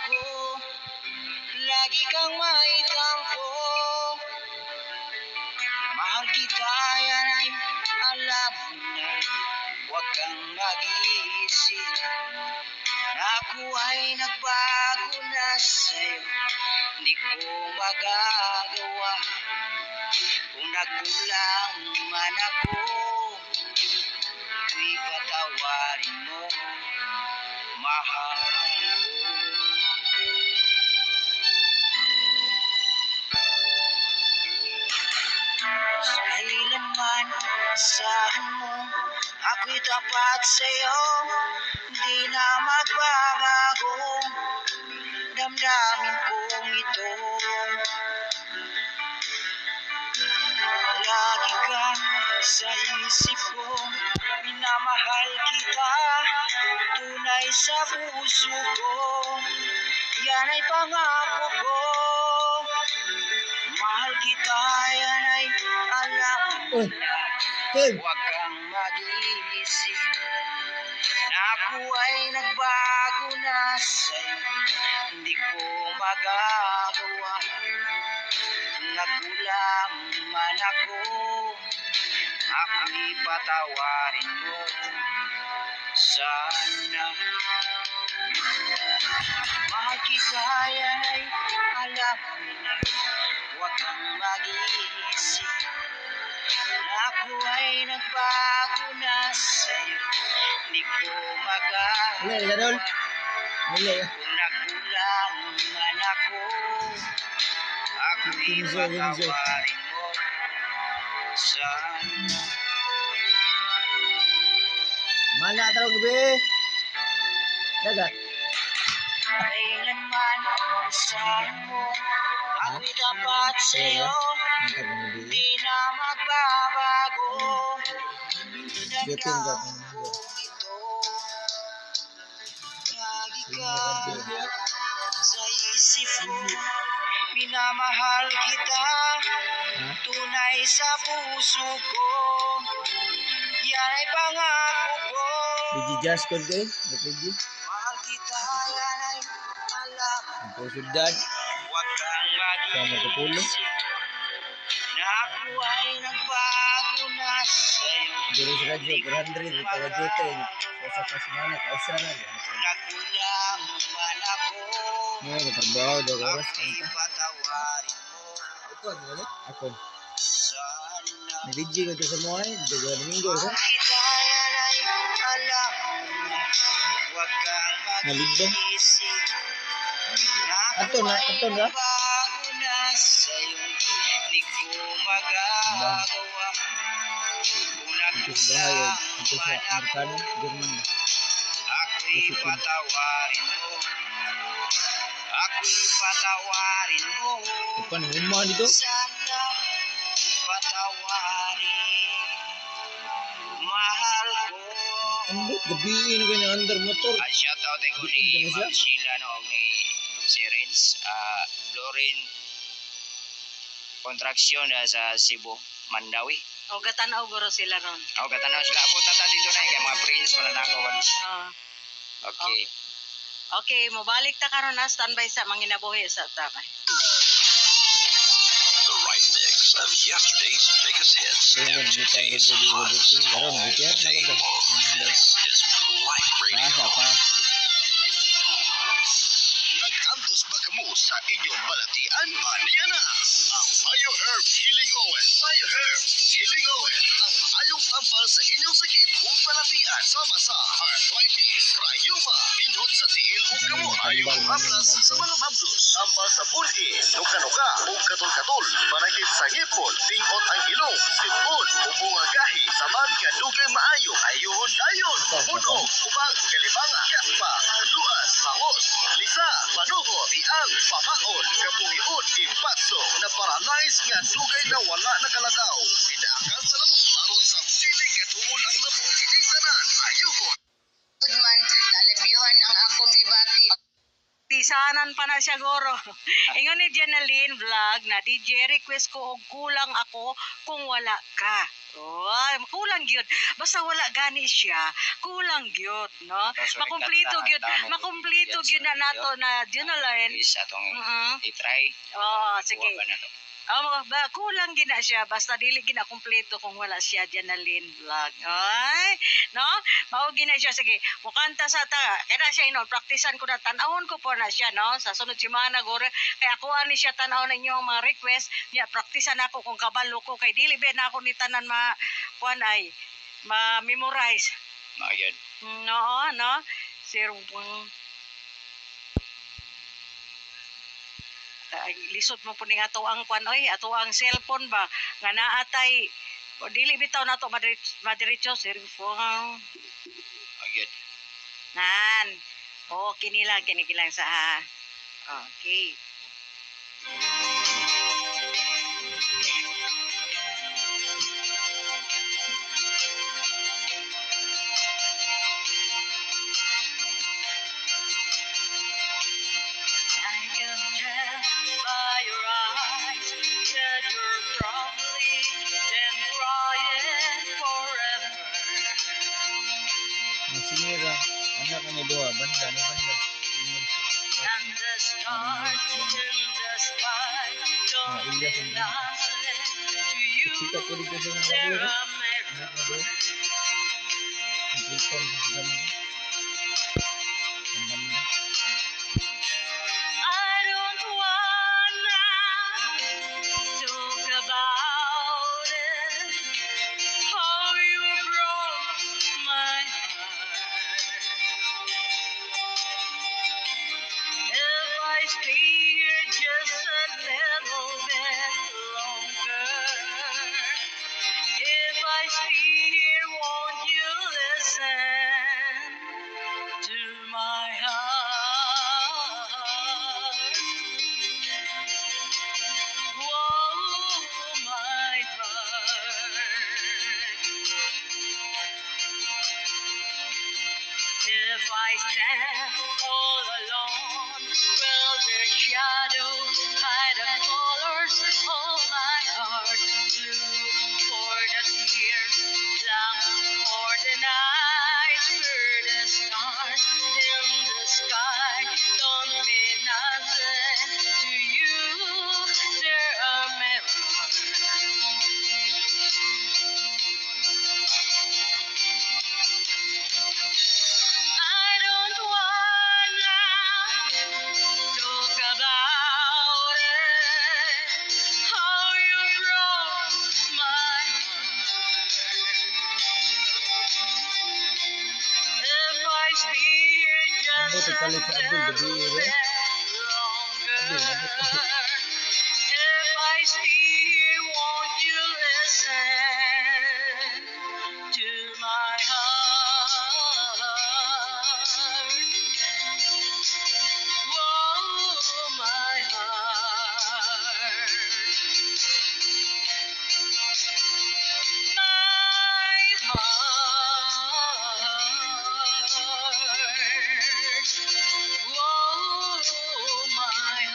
ko, lagi kang maitampo. Mahal kita, yan ay alam mo na. Huwag kang mag-iisip na ako ay nagbago na sa'yo. Hindi ko magagawa kung nagkulang man ako. Ako'y patawarin mo, mahal ko. Kailanman asahan mo, ako'y tapat sa'yo. Hindi na magbabago damdamin kong ito. Lagi ka sa isip ko, minamahal kita, tunay sa puso ko. Yan ay pangako ko. Mahal kita, yan ay alam mo na. Huwag kang mag-iisip na ako ay nagbago na sa'yo. Hindi ko magagawa kung nagkulang man ako. Ako'y patawarin mo sana. Mahal kita, yan ay alam mo na. Huwag kang mag-iisip na ako ay nagbago na sa'yo. Hindi ko magagawa kung nagkulang man ako. Ako'y patawarin mo sana. Mana tawag be? Dagat. Kailanman asahan mo, ako'y tapat sa'yo. Di na magbabago damdamin ko ito. Lagi ka sa isip ko, minamahal kita, tunay sa puso ko. Yan ay pangako ko. Just call kay, okay. Mahal kita, yan ay alam mo. Ang pusidad, Huwag kang sama ko pulo. mag-iisip na ako ay nagbago na sa'yo. Diri sa radyo, 400, ito radyo ito. Sa pasimana, kausa na. Nagkulang man ako. Nagtrabaho, 2 oras. Ako'y patawarin mo Ako. sana. Nag-DJ ko ito sa mga, 2 Domingo. Mahal kita, yan ay alam mo. Huwag kang Nalibdong. mag-iisip na ako Aton na, ay aton na. nagbago na sa'yo. Di ko magagawa kung nagkulang Ito sa man ako. Amerikano, German. Ako'y patawarin mo. Ako'y patawarin mo. Ipan, humah dito. Sana patawarin. Mahal ko. Ang gabiin ko yung under motor. Shout out ko ni Ma'am Sheila no, ni si Renz. Lorin Contraction sa Cebu, Mandawi. O gatanaw guro sila ron. Ako katanaw sila. Abot na ta dito na kay mga friends mo na nakawan. Okay. Okay, mobalik ta karon na standby sa manginabuhi sa tamay. The right mix of yesterday's biggest hits and today's hottest. All day long. This is Light Radio. Nag-antos ba kamo sa inyong balatian? Aniya na ang BioHerb Healing Oil. BioHerb Healing Oil. Ang maayong tampal sa inyong sakit o balatian. Sama sa arthritis, rayuma, inhot sa tiil o kamo ayong haplas sa mga bablos. Tampal sa bulki, nuka-nuka o katol-katol. Panagit sa hipon, tingot ang ilong, sipon o bunga gahi. Samad nga dugay maayo, ayuhon dayon. Punog, ubang, kalibanga, kaspa, luas, bangos, lisa, panuho, tiang, pamaon, kabungion, impatso, na paralyze nga dugay na wala nakalagaw. Pidaakan sa lamo, aron sa piling at huon ang lamo, hining tanan, ayuhon. Man, nalabyuhan ang akong gibati. praktisanan pa na siya guro. Ingon ni Janeline vlog na DJ request ko og kulang ako kung wala ka. Oh, kulang gyud. Basta wala gani siya, kulang gyud, no? Makumplito gyud, makumplito gyud na nato na Janeline. Please, atong i-try. Oh, sige. Kuha ba na to? Oh, kulang gina siya basta dili gina kumpleto kung wala siya Janeline vlog. Ay, no? Mao gina siya sige. Mukanta sa ta. Kaya siya inon praktisan ko na tan-awon ko po na siya no sa sunod semana gore. Kaya ako ani siya tan-aw ninyo ang mga request. Nya praktisan ako kung kabalo ko kay dili ba na ako ni tanan kuan ay ma-memorize. Magyud. No, no. Sir lisod mo po ning ato ang kwan oy ato ang cellphone ba nga naatay o dili bitaw nato madiretso cellphone Magyud. nan kini lang sa okay. Sinira, anak ni Doha, banda ni banda. And the stars in the sky don't mean nothing to you. Sikat ko dito sa mga They're biro. a Anak na Doha. Ang pilpon sa banda. Ang banda. I don't wanna talk about it. How you broke my heart. If I stay here just a little bit longer, if I stay here, won't you listen to my heart? Whoa, my heart. If I stand all alone, will the shadows hide the colors of my heart? Blue for the tears, black for the night, for the stars in the sky don't mean nothing to you. They're a I don't wanna talk about it. How you broke my heart. If I stay here just a little bit longer. If I stay here, won't you listen to my heart? Whoa, my heart. My heart. Whoa, my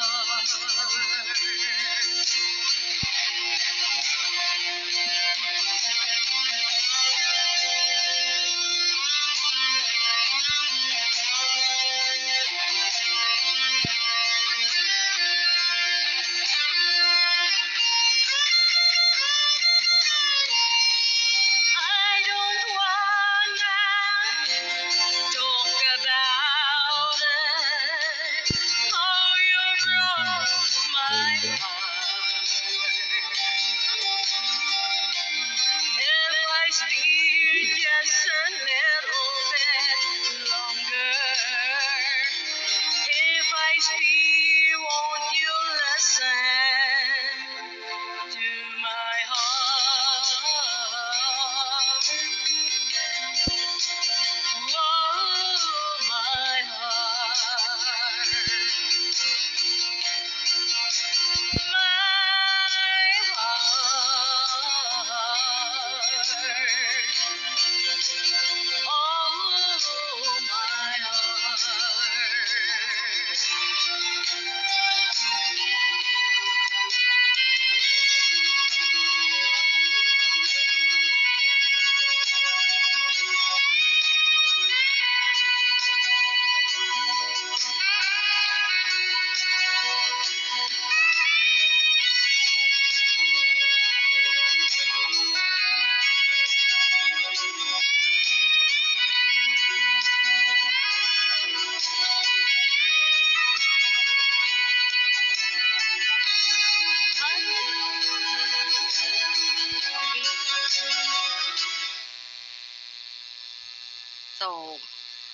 I don't wanna talk about it. How you broke my heart. If I stay just a little bit longer, if I stay, won't you listen to my heart? Whoa, my heart. Oh, my heart.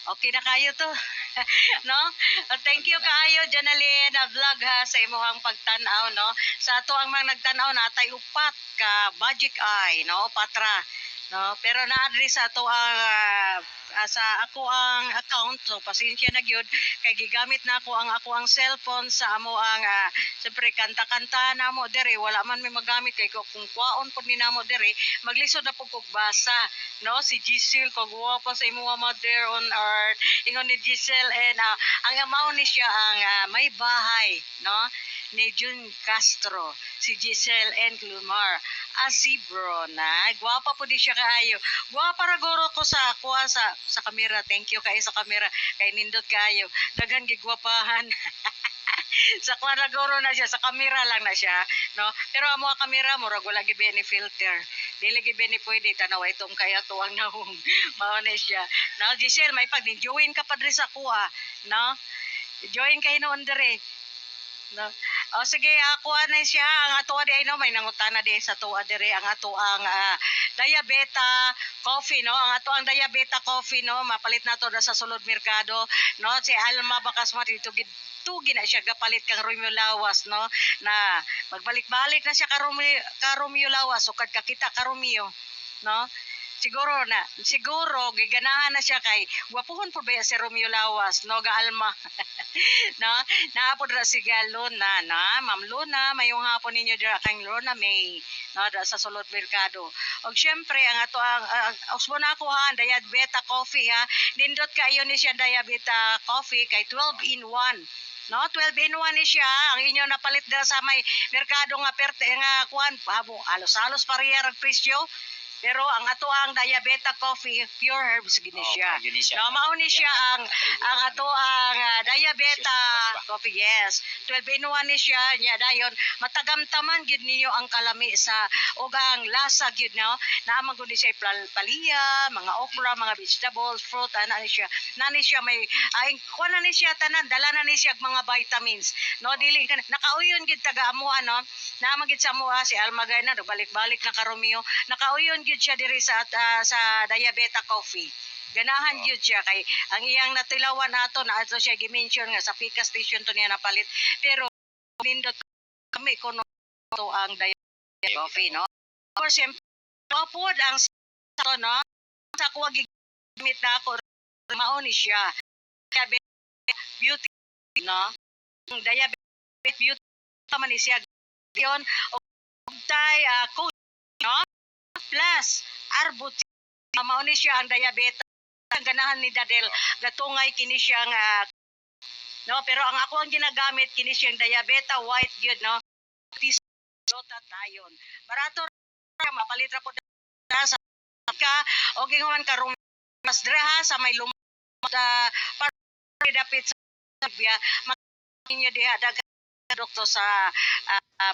Okay na kayo to. No? Thank you kaayo Janalyn na vlog ha sa imong pagtan-aw no. Sa ato ang mga nagtan-aw natay upat ka magic eye no, patra. No, pero naadri sa ato ang sa ako ang account so pasensya na gyud kay gigamit na ako ang cellphone sa amo ang siyempre kanta-kanta na mo dere wala man may magamit kay kung kwaon pud ni namo dere maglisod na pud kog basa no si Giselle kog pa sa imong mother on earth ingon ni Giselle and ang amao ni siya ang may bahay no ni Jun Castro, si Giselle and Glumar, si Brona. Gwapa po di siya kaayo. Gwapa ragoro ko sa kuha sa kamera. Thank you kayo sa kamera. Kay nindot kayo. Daghan gigwapahan. Sa kuha ragoro na siya. Sa kamera lang na siya. No? Pero ang mga kamera mo, rago lagi ni filter. Di lagi ni pwede. Tanawa itong kaya tuwang nahong. Mauna siya. No? Giselle, may pag join ka pa rin sa kuha. No? Join kayo noon dire. No. O sige, ako na siya ang ato di ay no may nangutana di sa tuwa dire ang ato ang diabeta coffee no ang ato ang diabeta coffee no mapalit nato na sa sulod merkado no si Alma bakas mo dito tugi na siya gapalit kang Romeo Lawas no na magbalik-balik na siya ka Romeo Lawas so kad kakita ka Romeo no siguro giganahan na siya kay gwapuhon po ba si Romeo Lawas no gaalma no naapod ra si Luna na Ma'am Luna mayong hapon ninyo dira kang Luna May no dira sa sulod merkado og syempre ang ato ang usbo na ako ha diabeta coffee ha nindot kayo ni siya diabeta coffee kay 12 in 1 no 12 in 1 ni siya ang inyo napalit dira sa may merkado nga perte nga kuan alos-alos pareha rag presyo. Pero ang ato ang diabeta coffee pure herbs gini siya. No mao ni siya ang ato ang diabeta coffee yes. 12 in 1 ni siya nya dayon matagamtaman gid ninyo ang kalami sa ug ang lasa gid no. Naamang gud siya palya, mga okra, mga vegetables, fruit ana ni siya. Nani siya may kuan ni siya tanan dala na ni siya mga vitamins. No dili ka nakauyon gid taga amo ano. Naamang gid sa amo si Almagay na balik-balik na ka Romeo. Nakauyon gyud siya diri sa diabeta coffee. Ganahan gyud siya kay ang iyang natilawan nato na ato siya gi-mention nga sa Pika station to niya napalit. Pero nindot kami kuno to ang diabeta coffee no. Of course, pod ang to no. Sa kuha gigimit na ako mao ni siya. Diabetes beauty no. Ang diabetes beauty man ni siya yon og tay coach no. Plus, arbut mao ni siya ang diabetes ang ganahan ni Dadel gatungay kini siya nga no pero ang ako ang ginagamit kini siyang diabeta white gyud no tisota tayon barato ra mapalit ra pud sa ka og ingon ka mas dreha sa may lumot dapit sa biya makinyo diha daghang doktor sa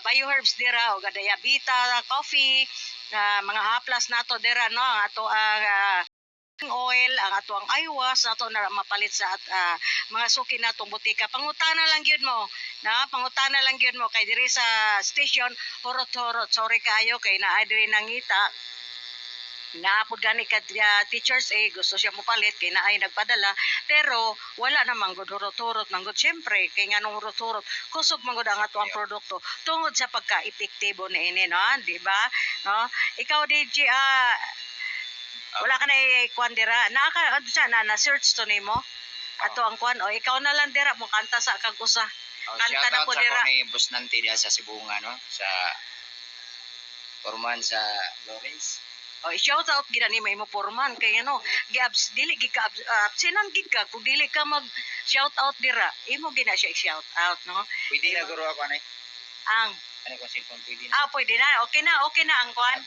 bioherbs dira o diabeta coffee mga haplas nato dira no ato ang oil ang ato ang aywas ato na mapalit sa mga suki natong butika pangutana lang gyud mo na pangutana lang gyud mo kay diri sa station horot-horot sorry kayo kay naa diri nangita naapod gani ka teachers gusto siya mo palit kay naay nagpadala pero wala namang gud hurot-hurot manggod syempre kay nganong hurot-hurot kusog manggod ang ato ang produkto tungod sa pagka-epektibo ni ini no di ba no ikaw DJ wala ka na kwan dira na search to nimo ato ang kwan o ikaw na lang dira mo kanta sa kag usa kanta na po dira ni Boss Nanti diha sa Sibunga no sa Forman sa Lawrence. Shout out gid ni may mo porman kay ano dili gid ka absenan gid ka kung dili ka mag shout out dira imo gina siya shout out no Pwede na guro ako anay. ang Ano kung cellphone pwede na. pwede na okay na ang kwan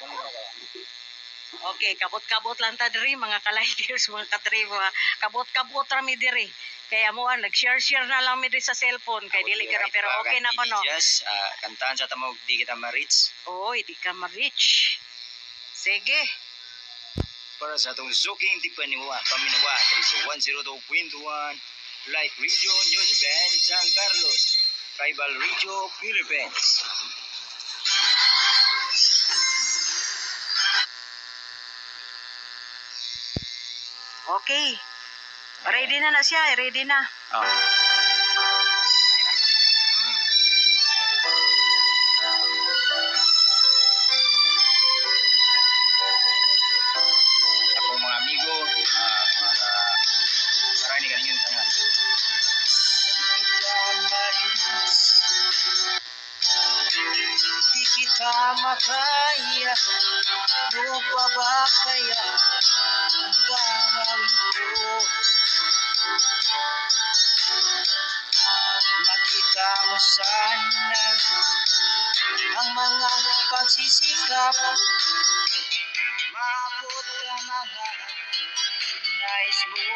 okay kabot-kabot lang ta diri mga ka-lighters mga katribo kabot-kabot ra mi diri kaya mo nag-share na lang mi diri sa cellphone kay dili ka pero okay na ko no Yes, kantahan sa tamog di kita ma-reach. di ka ma-reach sige Para sa atong suking di paminawa diri sa 102.1 Light Radio News Band San Carlos Tribal Radio Philippines. okay Ready na siya, ready na. Oh. Ako mga amigo, para ini kaniyong tanan. Di kita makaya, mo pa ba kaya ang gagawin ko? Makita mo sana ang mga pagsisikap, maabot ang mga nais mo.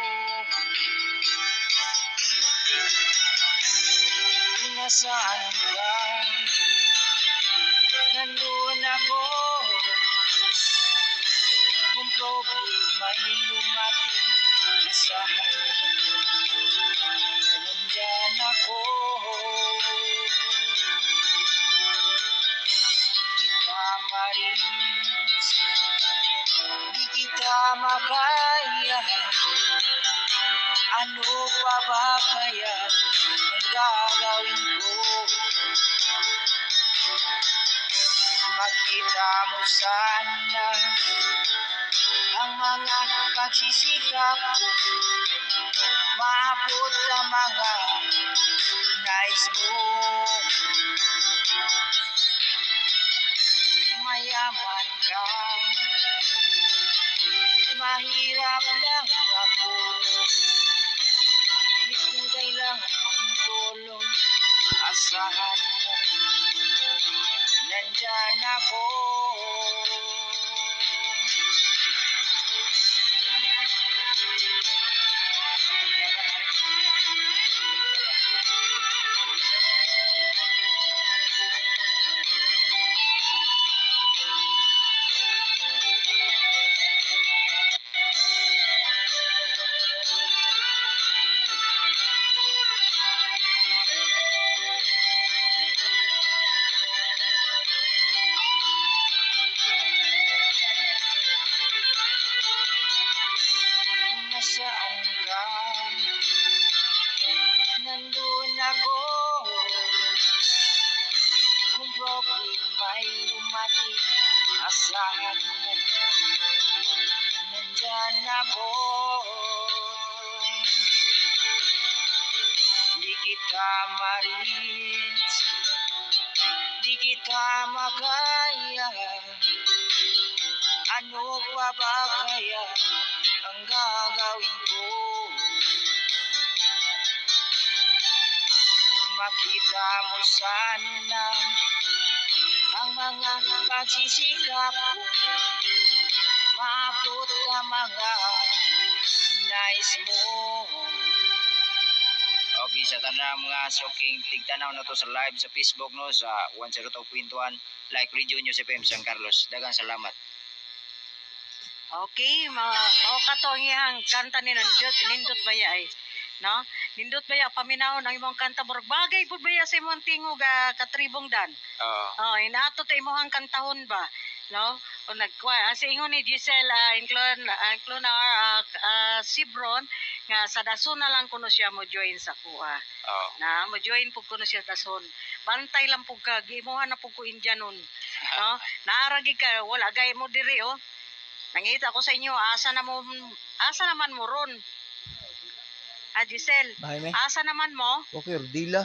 Kung nasaan ka, nandun ako. Kung problema'y lumating, nasahan, nandyan ako. Di kita marinis, di kita makaya. Ano pa ba kaya ang gagawin ko? Makita mo sana ang mga pagsisikap ko, maabot ang mga nais mo. Mayaman ka, mahirap lang ako. Di kung kailangan mong tulong, asahan mo, nandyan ako. Kung nasaan ka, nandun ako. Kung problema'y dumating, asahan mo, nandyan ako. Di kita marinis, di kita makaya. Ano pa ba kaya ang gagawin ko? Makita mo sana ang mga pagsisikap ko, maabot ang mga nais mo. Okay, sa tanang mga soking tigtanaw na to sa live sa Facebook no sa 102.1 Like Radio News FM San Carlos. Daghang salamat. Okay, mao kato ang iyang kanta ni nindot baya ay. No? Nindot baya paminahon ang imong kanta murag bagay pud baya sa imong tingog katribong dan. Oh, inato ta imong kantahon ba? No? O nagkuha sa ingon ni Giselle Inclonar Sibron nga sa dason na lang kuno siya mo join sa kuha. Na mo join pud kuno siya dason. Bantay lang pug ka gimuhan na pug ko Indianon. No? Naaragi ka wala gay mo diri oh. Nangita ko sa inyo, asa naman mo ron? Giselle, Bahay me. asa naman mo? Okay, Rodila.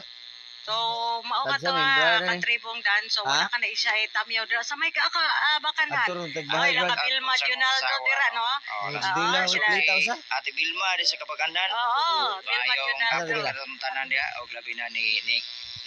So, mao ka Tagsa to may brother. katribong dan. So, wala ka na isa itamyaw dira. Sa may bakanan. Ato ron tagbahay Ay, la brad. ka Vilma Junaldo dira, no? Rodila sila with litaw sa. Ate Vilma di sa Kapaganan. Oo, Vilma Ayong Junaldo. karon tanan dia og labi na ni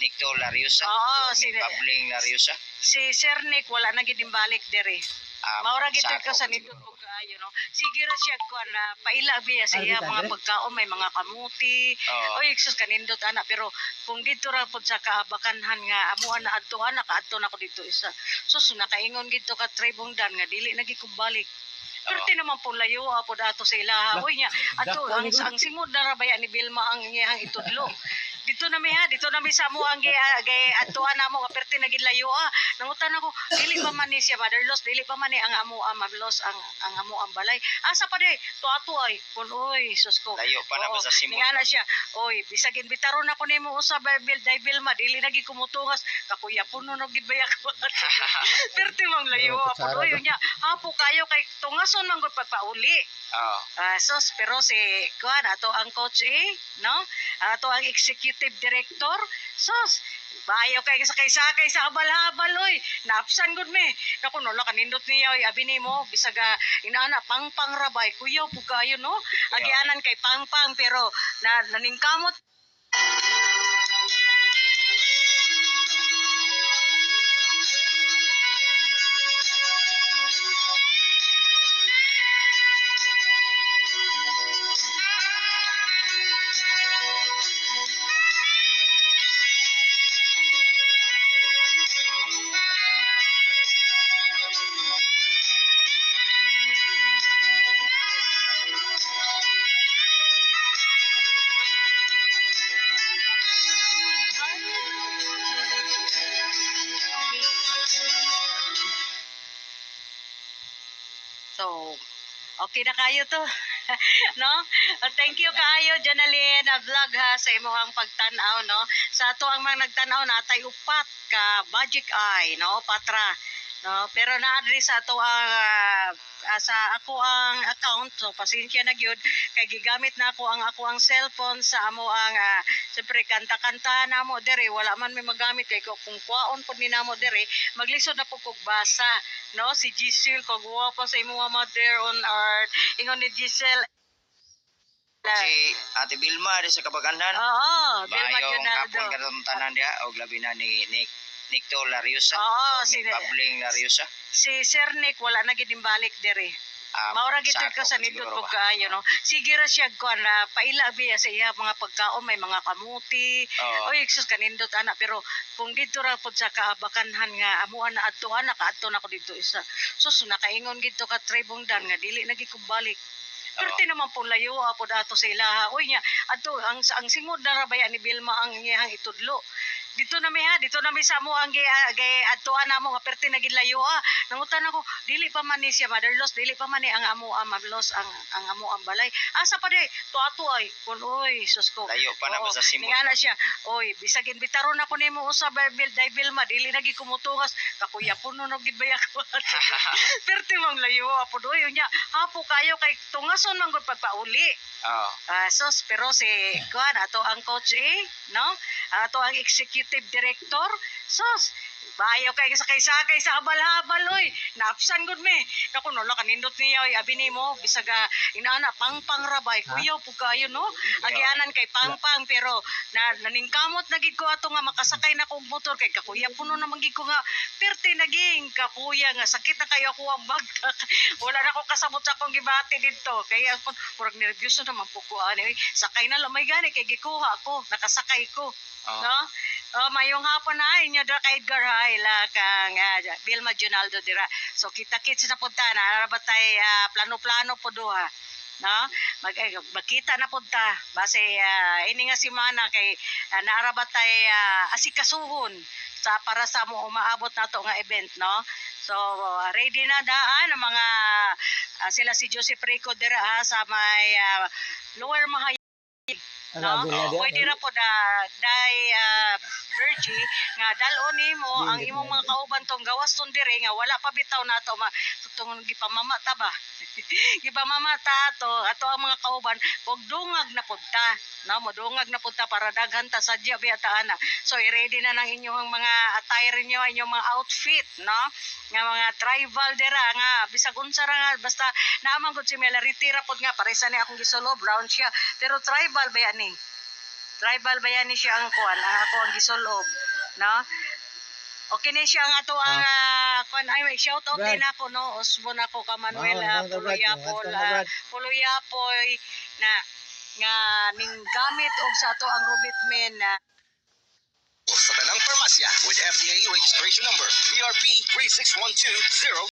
Nicto Lariosa. Oo, ni Pabling Lariosa. Si Sir Nick, wala na gid balik diri. Maura gid ko sa nito pag kaayo no. Sige ra siya ko na paila biya sa iya mga pagkaon may mga kamuti. Oy, sus kanindot ana pero kung dito ra pud sa kabakanhan nga amuan na adto ana kaadto na ko dito isa. Sus nakaingon gid to ka tribong dan nga dili na gid ko balik. Pero naman po layo apod ato sa ilaha. Uy nya ato ang singod na ra baya ni Vilma ang iyang itudlo. dito na mi ha, dito na mi sa mo ang gay atuan namo kaperte na gid layo Nangutan ako, dili pa man ni siya mother-loss, dili pa man ni ang amo ang mag-loss ang amo ang balay. Asa pa di, tuato ay, kun oy, sus ko. Layo pa na ba sa simot? Nga na siya, oy, bisag inbitaron ako nimo usa Bible dai Bilma, dili na gid kumutungas, kakuya puno no gid bayak. Perte mang layo Oh, ako, kutsara oy ba? nya, hapo kayo kay tungason man gud pagpauli. Oo. Sos, pero si kuan ato ang coach no? Ato ang executive director. Sos, bayo kay sakay-sakay sa habal-habal oy. Naapsan gud me. Naku no kanindot niya oy abi nimo bisag inaana pangpang rabay kuya pugayo no. Agianan kay pangpang pero naningkamot. So, okay na kayo to. No? Thank you kaayo Janalyn vlog ha sa imong pagtan-aw no. Sa ato ang mga nagtan-aw natay upat ka magic eye no, patra. No, pero naadri sa ato ang sa ako ang account so pasensya na gyud kay gigamit na ako ang cellphone sa amo ang siyempre kanta-kanta namo dere wala man may magamit kay kung kuwaon pud ni namo dere maglisod na pud kog basa no si Giselle kog pa sa imong mother on earth ingon ni Giselle Si Ate Bilma di sa Kabaganhan. Oo, Vilma Bayo ang Junaldo. kapon karong tanan dia og labi na ni Nicto Lariosa. Oo, si Pabling Lariosa. Si Sir Nick wala na gid balik dere. Maura gid Sa ka ako, sa nindot siguro pag ba? kaayo no. Sige ra siya ko na paila biya sa iya mga pagkaon may mga kamuti. Oo. Oy sus kanindot ana pero kung dito ra pud sa kaabakanhan nga amuan na adto ana kaadto na ko dito isa. Sus nakaingon gid to ka tribong dan nga dili na gid ko balik. Pero Oo. naman po layo apod ato sa ilaha. Uy nya adto ang singod na ra baya ni Bilma ang iyang itudlo. Dito na mi ha, dito na mi sa mo ang gay adtuan namo nga perti na gid layo Nangutan ako, dili pa man ni siya mother-loss, dili pa man ni ang amo ang mag-loss ang amo ang balay. Asa pa di, tuato ay, kun oy, sus ko. Layo pa na ba sa simot? Nga na siya, oy, bisag inbitaron ako nimo usa Bible dai Bilma, dili na gid kumutungas, kakuya puno no gid bayak. Perti mang layo apod oy nya, hapo kayo kay tungason man gud pagpauli. Oo. Sos, pero si kuan ato ang coach no? Ato ang executive director. Sos, bayo kay sakay-sakay sa habal-habal oy. Naapsan gud me. Naku no kanindot niya oy abi nimo bisag inaana pangpang rabay kuya pugayo no. Agianan kay pangpang pero naningkamot na gid ko ato nga makasakay na kog motor kay kakuya puno na gid ko nga perti naging kakuya nga sakit na kayo ako ang bagtak. Wala na ko kasabot sa akong gibati didto kay ako murag nervyoso naman po ko ani sakay na lamay gani kay gikuha ako nakasakay ko. Oo. No? Mayong hapon na inyo dra kay Edgar Haila kang Vilma Junaldo dira. So kita-kits na punta na batay plano-plano po duha. No? Magkita na punta base ini nga semana kay naarabatay asikasuhon sa para sa mo umaabot nato nga event no. So ready na daan ang mga sila si Joseph Rico dira sa may Lower Mahayag no? Pwede ra po dai Virgie nga dalon nimo ang imong mga kauban tong gawas ton dire nga wala pa bitaw nato tong gipamamata ba. Gipamamata ato ang mga kauban og dungag na punta no modungag na punta para daghan ta sadya biyata ana. So i-ready na ng inyong mga attire niyo inyong mga outfit no nga mga tribal dira nga bisag unsa ra nga basta naman gud si Melarity ra pod nga paresa ni akong gisolo brown siya pero tribal ba yan tribal ba yan siya ang kuan ang ako ang gisolob no. Okay na siya ang ato ang kuan ay shout out din ako no Osbon ako ka Manuel Puluyapoy na nga ning gamit og sa ato ang Rubitmen Sa tanang farmasya with FDA registration number BRP 36120